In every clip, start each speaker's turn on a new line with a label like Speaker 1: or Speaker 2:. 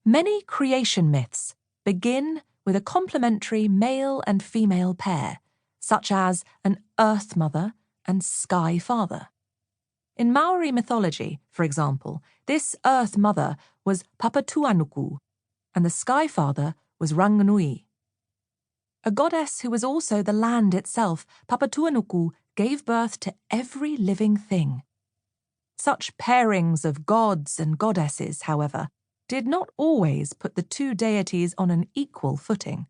Speaker 1: Many creation myths begin with a complementary male and female pair, such as an Earth Mother and Sky Father. In Maori mythology, for example, this Earth Mother was Papatuanuku, and the Sky Father was Ranganui. A goddess who was also the land itself, Papatuanuku gave birth to every living thing. Such pairings of gods and goddesses, however, did not always put the two deities on an equal footing.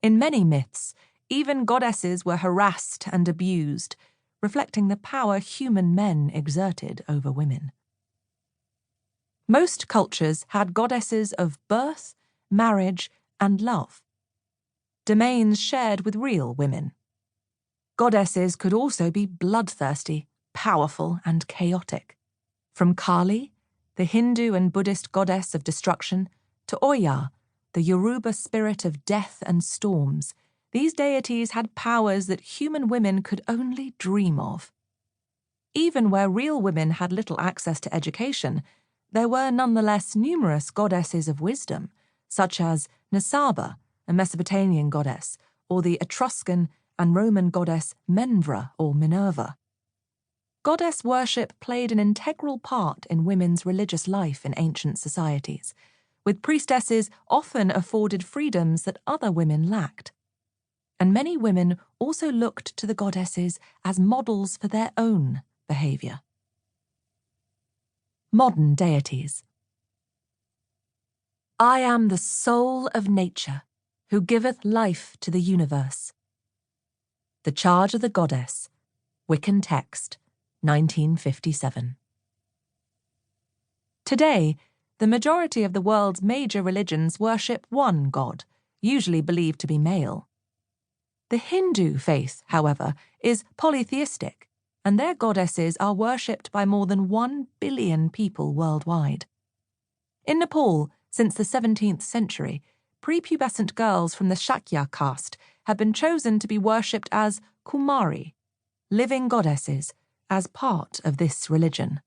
Speaker 1: In many myths, even goddesses were harassed and abused, reflecting the power human men exerted over women. Most cultures had goddesses of birth, marriage, and love, domains shared with real women. Goddesses could also be bloodthirsty, powerful, and chaotic. From Kali, the Hindu and Buddhist goddess of destruction, to Oya, the Yoruba spirit of death and storms, these deities had powers that human women could only dream of. Even where real women had little access to education, there were nonetheless numerous goddesses of wisdom, such as Nisaba, a Mesopotamian goddess, or the Etruscan and Roman goddess Menvra or Minerva. Goddess worship played an integral part in women's religious life in ancient societies, with priestesses often afforded freedoms that other women lacked. And many women also looked to the goddesses as models for their own behaviour. Modern deities. I am the soul of nature, who giveth life to the universe. The Charge of the Goddess, Wiccan Text, 1957. Today, the majority of the world's major religions worship one god, usually believed to be male. The Hindu faith, however, is polytheistic, and their goddesses are worshipped by more than 1 billion people worldwide. In Nepal, since the 17th century, prepubescent girls from the Shakya caste have been chosen to be worshipped as Kumari, living goddesses, as part of this religion.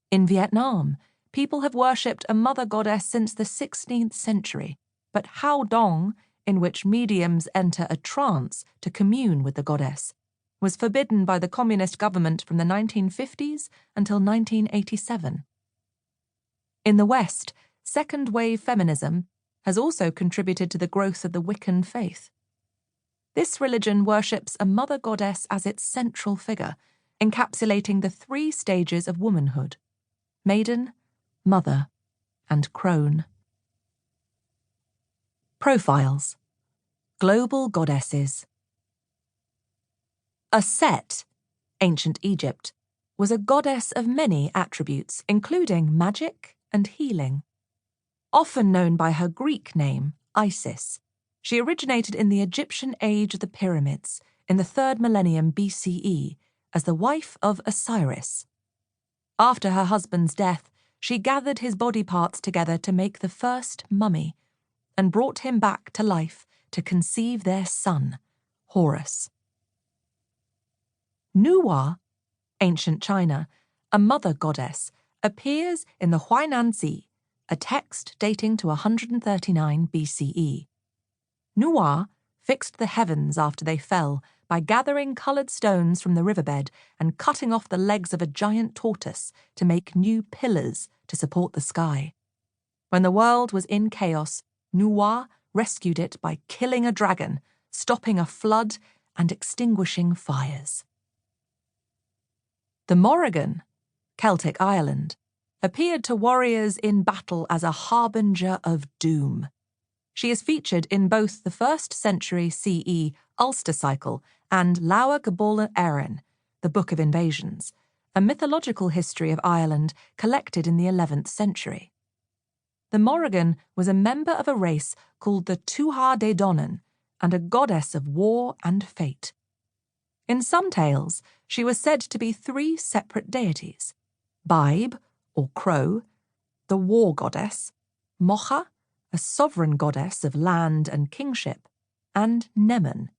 Speaker 1: In Vietnam, people have worshipped a mother goddess since the 16th century, but Hao Dong, in which mediums enter a trance to commune with the goddess, was forbidden by the communist government from the 1950s until 1987. In the West, second-wave feminism has also contributed to the growth of the Wiccan faith. This religion worships a mother goddess as its central figure, encapsulating the 3 stages of womanhood: maiden, mother, and crone. Profiles. Global goddesses. Set, ancient Egypt, was a goddess of many attributes, including magic and healing. Often known by her Greek name, Isis, she originated in the Egyptian age of the pyramids in the 3rd millennium BCE as the wife of Osiris. After her husband's death, she gathered his body parts together to make the first mummy and brought him back to life to conceive their son, Horus. Nuwa, ancient China, a mother goddess, appears in the Huainanzi, a text dating to 139 BCE. Nuwa fixed the heavens after they fell by gathering coloured stones from the riverbed and cutting off the legs of a giant tortoise to make new pillars to support the sky. When the world was in chaos, Nuwa rescued it by killing a dragon, stopping a flood, and extinguishing fires. The Morrigan, Celtic Ireland, appeared to warriors in battle as a harbinger of doom. She is featured in both the 1st century CE Ulster cycle and Laua Gabola Erin, the Book of Invasions, a mythological history of Ireland collected in the 11th century. The Morrigan was a member of a race called the Tuatha De Danann and a goddess of war and fate. In some tales, she was said to be 3 separate deities: Baib, or crow, the war goddess, Mocha, a sovereign goddess of land and kingship, and Nemen,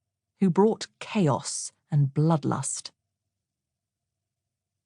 Speaker 1: who brought chaos and bloodlust.